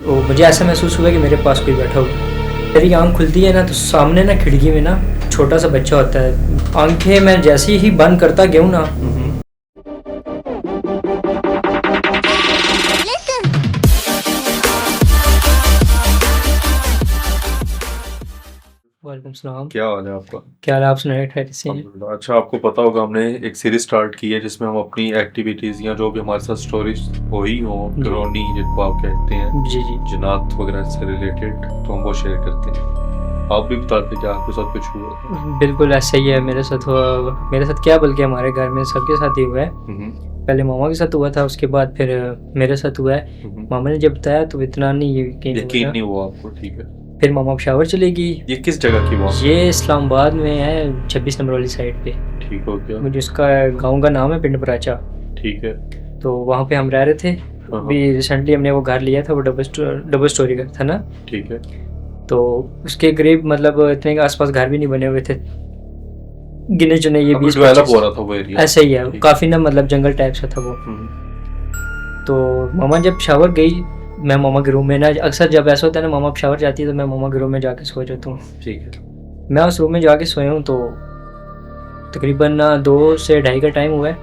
तो मुझे ऐसा महसूस हुआ कि मेरे पास कोई बैठा हुआ। मेरी आँख खुलती है ना तो सामने ना खिड़की में ना छोटा सा बच्चा होता है। आंखें मैं जैसे ही बंद करता गया हूँ ना, वालेकुम सलाम। क्या हाल है आपका? क्या हाल है? आप सुनाए? खैरियत से हैं? अल्हम्दुलिल्लाह। अच्छा, आपको पता होगा हमने एक सीरीज स्टार्ट की है जिसमें हम अपनी एक्टिविटीज़ या जो भी हमारे साथ स्टोरीज हुई हो, जी। ड्रोनी जिनको आप कहते हैं, जी जी जिन्नात वगैरह से रिलेटेड, तो हम वो शेयर करते हैं। आप भी बताते कि आपके साथ कुछ हुआ? बिल्कुल ऐसा ही है मेरे साथ हुआ। मेरे साथ क्या बल्कि हमारे घर में सबके साथ ही हुआ है। पहले मामा के साथ हुआ था, उसके बाद फिर मेरे साथ हुआ है। मामा ने जब बताया तो इतना नहीं यकीन नहीं हुआ आपको? ठीक है। फिर मामा पेशावर चले गई। ये किस जगह की बात? ये इस्लामाबाद में है, 26 नंबर वाली साइड पे। ठीक हो गया। मुझे उसका गांव का नाम है पिंड पराचा। ठीक है। तो वहाँ पे हम रह रहे थे। अभी रिसेंटली हमने वो घर लिया था, वो डबल स्टोरी का था ना। ठीक है। तो उसके करीब मतलब इतने के आसपास घर भी नहीं बने हुए थे, गिने चुने ये 20 डेवलप हो रहा था वो एरिया। ऐसा ही है, काफी ना मतलब जंगल टाइप सा था वो। तो मामा जब शावर गई, मैं मामा के रूम में ना, अक्सर जब ऐसा होता है ना मामा शावर जाती है तो मैं मामा के रूम में जाके सो जाता हूँ। ठीक है। मैं उस रूम में जाके सोया हूँ तो तकरीबन ना 2 से 2:30 का टाइम हुआ है।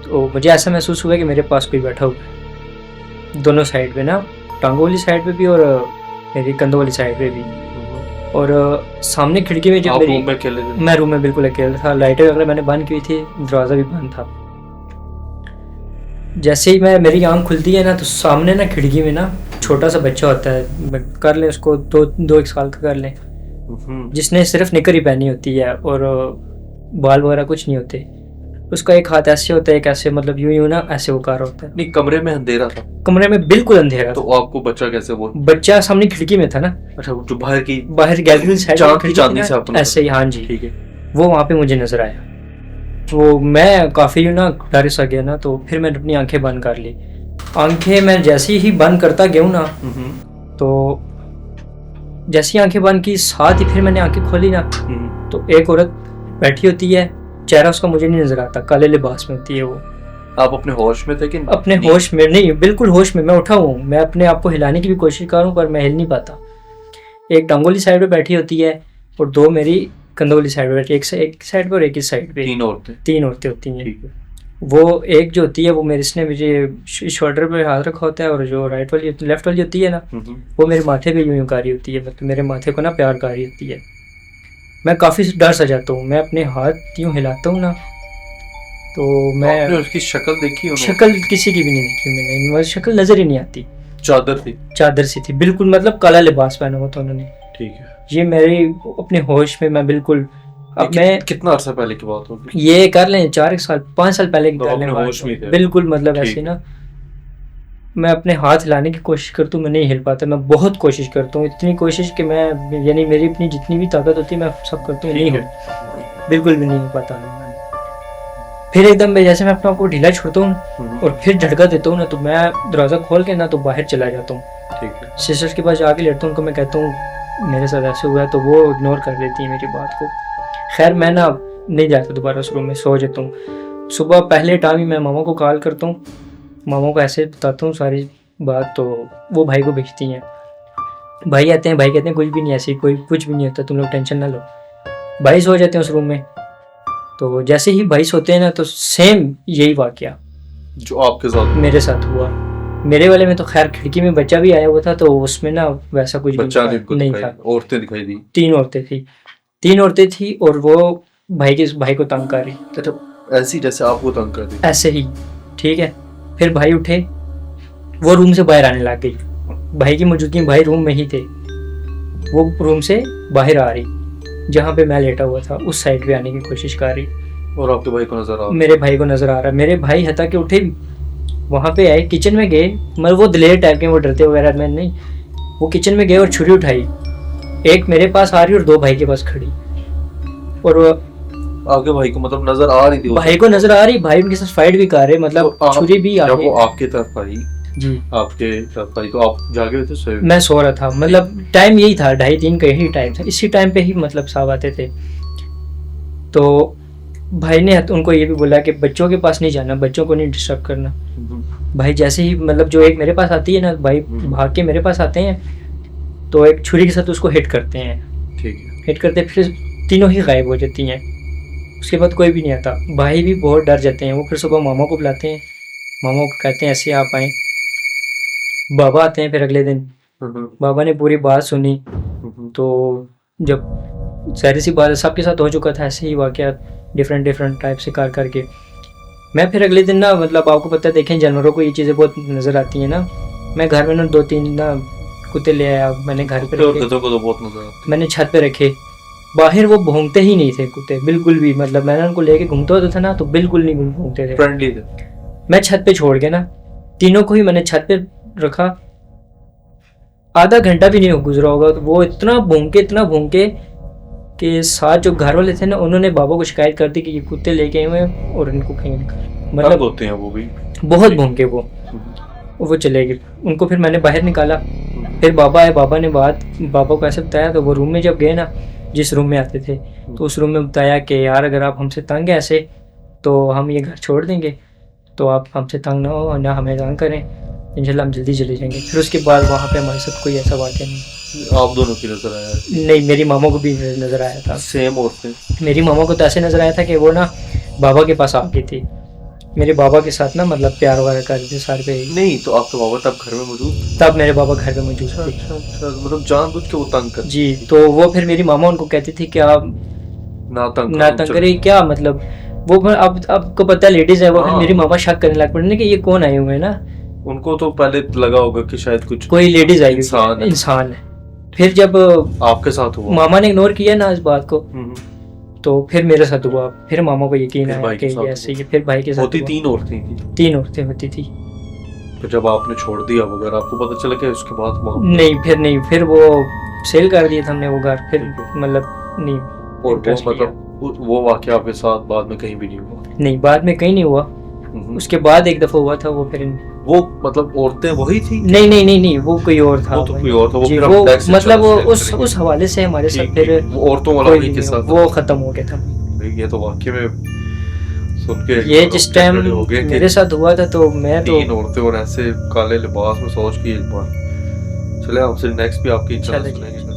तो मुझे ऐसा महसूस हुआ कि मेरे पास कोई बैठा हुआ है, दोनों साइड पे ना, टांगों वाली साइड पे भी और मेरी कंधों वाली साइड पे भी। और सामने खिड़की में जब मेरी, रूम में अकेले थे? मैं रूम में बिल्कुल अकेला था, लाइटें वगैरह मैंने बंद की थी, दरवाज़ा भी बंद था। जैसे ही मेरी आँख खुलती है ना तो सामने ना खिड़की में ना छोटा सा बच्चा होता है, कर लें उसको 2-1 साल का कर लें, जिसने सिर्फ निकर ही पहनी होती है और बाल वगैरह कुछ नहीं होते। उसका एक हाथ ऐसे होता है, एक ऐसे, मतलब यूं ना ऐसे उकार होता है। नहीं, कमरे में अंधेरा था? कमरे में बिल्कुल अंधेरा तो था। आपको बच्चा कैसे? वो बच्चा सामने खिड़की में था ना। अच्छा, जो बाहर गैलरी साइड चांदनी से आपको ऐसे ही, हाँ जी। ठीक है। वो वहाँ पे मुझे नजर आया। वो मैं काफ़ी ना डर सा गया ना, तो फिर मैंने अपनी आंखें बंद कर ली। आंखें मैं जैसे ही बंद करता गया ना, तो जैसी आंखें बंद की साथ ही फिर मैंने आंखें खोली ना, तो एक औरत बैठी होती है, चेहरा उसका मुझे नहीं नजर आता, काले लिबास में होती है वो। आप अपने होश में थे कि? अपने होश में नहीं, बिल्कुल होश में। मैं उठा हूँ, मैं अपने आप को हिलाने की भी कोशिश कर रहा हूँ पर मैं हिल नहीं पाता। एक टांगोली साइड पे बैठी होती है और 2 मेरी कंधोली साइड पे बैठी, एक साइड पे और एक इस साइड पे। 3 औरतें होती हैं। ठीक है। वो एक जो होती है वो इसने मुझे शोल्डर पे हाथ रखा होता है, और जो राइट वाली लेफ्ट वाली होती है ना, वो मेरे माथे पे यूं कारी होती है, मतलब मेरे माथे को ना प्यार कारी होती है। मैं काफ़ी डर सा जाता हूँ, मैं अपने हाथ यूं हिलाता हूँ ना, तो मैं आपने उसकी शक्ल देखी? शक्ल किसी की भी नहीं देखी मैंने, मुझे शक्ल नजर ही नहीं आती। चादर सी थी बिल्कुल, मतलब काला लिबास पहना हुआ था उन्होंने। ठीक है। ये मेरे अपने होश में, मैं बिल्कुल, अब मैं कितना अर्सा पहले की बात होगी? ये कर लें 4 साल 5 साल पहले की तो कर लें, होश में थे? बिल्कुल, मतलब ऐसे ना मैं अपने हाथ हिलाने की कोशिश करता हूँ, मैं नहीं हिल पाता। मैं बहुत कोशिश करता हूँ, इतनी कोशिश कि मैं, यानी मेरी अपनी जितनी भी ताकत होती है मैं सब करता हूँ, नहीं हो, बिल्कुल भी नहीं हो पाता। फिर एकदम मैं जैसे मैं अपने आप को ढीला छोड़ता हूँ और फिर झटका देता हूँ ना, तो मैं दरवाज़ा खोल के ना तो बाहर चला जाता हूँ। ठीक है। सिस्टर्स के पास जाके लेटता हूँ, उनको मैं कहता हूँ मेरे साथ ऐसे हुआ है, तो वो इग्नोर कर देती है मेरी बात को। खैर मैं ना नहीं जाता दोबारा उस रूम में, सो जाता हूँ। सुबह पहले टाइम ही मैं मामा को कॉल करता हूँ, मामा को ऐसे बताता हूँ सारी बात, तो वो भाई को भेजती हैं। भाई आते हैं, भाई कहते हैं कुछ भी नहीं, ऐसे कोई कुछ भी नहीं होता, तुम लोग टेंशन ना लो। भाई सो जाते हैं उस रूम में। तो जैसे ही भाई सोते हैं ना, तो सेम यही वाकया जो आपके साथ मेरे साथ हुआ। मेरे वाले में तो खैर खिड़की में बच्चा भी आया हुआ था, तो उसमें ना वैसा कुछ बच्चा नहीं था। औरतें दिखाई दी? 3 औरतें थी और वो भाई को तंग कर रही। अच्छा, ऐसी जैसे आपको तंग कर रही? ऐसे ही, ठीक है। फिर भाई उठे, वो रूम से बाहर आने लग गई, भाई की मौजूदगी में, भाई रूम में ही थे, वो रूम से बाहर आ रही, जहाँ पे मैं लेटा हुआ था उस साइड पे आने की कोशिश कर रही। और आपके भाई को नजर आ रहा? मेरे भाई को नजर आ रहा। मेरे भाई हता के उठे, वहाँ पे आए, किचन में गए, मतलब वो दिलेर टाइप के, वो डरते वगैरह में नहीं, वो किचन में गए और छुरी उठाई, एक मेरे पास आ रही और 2 भाई के पास खड़ी। और आपके भाई को मतलब नजर आ रही थी? भाई को नजर आ रही, भाई उनके साथ फाइट भी कर रहे, मतलब तो छुरी भी आ रही। वो आपके तरफ आई जी? आपके तरफ आई तो आप जागे हुए थे? मैं सो रहा था, मतलब टाइम यही था 2:30-3 का ही टाइम था, इसी टाइम पे ही मतलब साहब आते थे। तो भाई ने उनको ये भी बोला कि बच्चों के पास नहीं जाना, बच्चों को नहीं डिस्टर्ब करना। भाई जैसे ही मतलब जो एक मेरे पास आती है ना, भाई भाग के मेरे पास आते हैं तो एक छुरी के साथ उसको हिट करते हैं। ठीक है। हिट करते फिर तीनों ही गायब हो जाती हैं। उसके बाद कोई भी नहीं आता। भाई भी बहुत डर जाते हैं। वो फिर सुबह मामा को बुलाते हैं, मामा को कहते हैं ऐसे आप आए। बाबा आते हैं फिर अगले दिन। बाबा ने पूरी बात सुनी। तो जब सारी सी बात सबके साथ हो चुका था, ऐसे ही वाक़यात डिफरेंट टाइप से कर करके मैं फिर अगले दिन ना, मतलब आपको पता है देखें जानवरों को ये चीज़ें बहुत नज़र आती हैं ना। मैं घर में ना 2-3 ना कुत्ते ले आया, मैंने घर पे रखे। कुत्तों को तो बहुत मजा आता मैंने छत पे रखे। बाहर वो भौंकते ही नहीं थे कुत्ते बिल्कुल भी, मतलब मैंने उनको लेके घूमता होता था ना तो बिल्कुल नहीं भौंकते थे, फ्रेंडली थे। मैं छत पे छोड़ के ना तीनों को ही मैंने छत पे रखा। आधा घंटा भी नहीं गुजरा होगा तो वो इतना भौंके कि साथ जो घर वाले थे ना उन्होंने बाबा को शिकायत कर दी कि ये कुत्ते लेके आए हुए हैं और इनको कहीं निकाल। मतलब होते हैं वो भी बहुत भौंके वो चले गए। उनको फिर मैंने बाहर निकाला। फिर बाबा आए, बाबा ने बाबा को ऐसे बताया। तो वो रूम में जब गए ना, जिस रूम में आते थे तो उस रूम में बताया कि यार अगर आप हमसे तंग है ऐसे तो हम ये घर छोड़ देंगे, तो आप हमसे तंग ना हो और ना हमें तंग करें, इंशाल्लाह हम जल्दी चले जाएंगे। फिर उसके बाद वहाँ पे हमारे साथ कोई ऐसा वाक़या नहीं। आप दोनों की नजर आया? नहीं, मेरी मामा को भी नज़र आया था। सेम औरतें? मेरी मामा को तो ऐसे नज़र आया था कि वो ना बाबा के पास आ गई थी, मेरे बाबा के साथ ना मतलब प्यार वगैरह कर रहे थे सारे पे। नहीं तो आपका बाबा तब घर में मौजूद? तब मेरे बाबा घर पे मौजूद थे। अच्छा, मतलब जानबूझ के वो तंग कर? जी। तो वो फिर मेरी मामा उनको कहती थी कि आप ना तंग करे, क्या मतलब वो अब आपको पता है लेडीज है वो। फिर मेरी मामा शक करने लग पड़ी कि ये कौन आए हुए हैं ना। उनको तो पहले लगा होगा कि शायद कुछ कोई लेडीज आई इंसान है। फिर जब आपके साथ हुआ, मामा ने इग्नोर किया ना इस बात को, तो फिर मेरे साथ हुआ। फिर मामा को यकीन आया कि ऐसे ही। फिर भाई के साथ होती 3 औरतें थी। 3 औरतें होती थी। तो जब आपने छोड़ दिया वो घर, आपको पता चला कि उसके बाद नहीं, फिर वो सेल कर दिया था हमने वो घर। फिर मतलब नहीं। और वो मतलब वो वाकया आपके साथ बाद में कहीं भी नहीं हुआ? नहीं, बाद में कहीं नहीं हुआ। उसके बाद एक दफा हुआ था वो। फिर वो मतलब औरतें वही थी? नहीं, वो कोई और था। वो तो कोई और था। वो फिर वो मतलब वो उस हवाले से हमारे साथ फिर वो औरतों वाला वही के साथ वो खत्म हो गया था। ये तो वाकई में सुन के ये जिस टाइम मेरे साथ हुआ था तो मैं तो 3 औरतें और ऐसे काले लिबास में सोच के एक बार चले आपसे नेक्स्ट भी आपकी इच्छा सुनेंगे।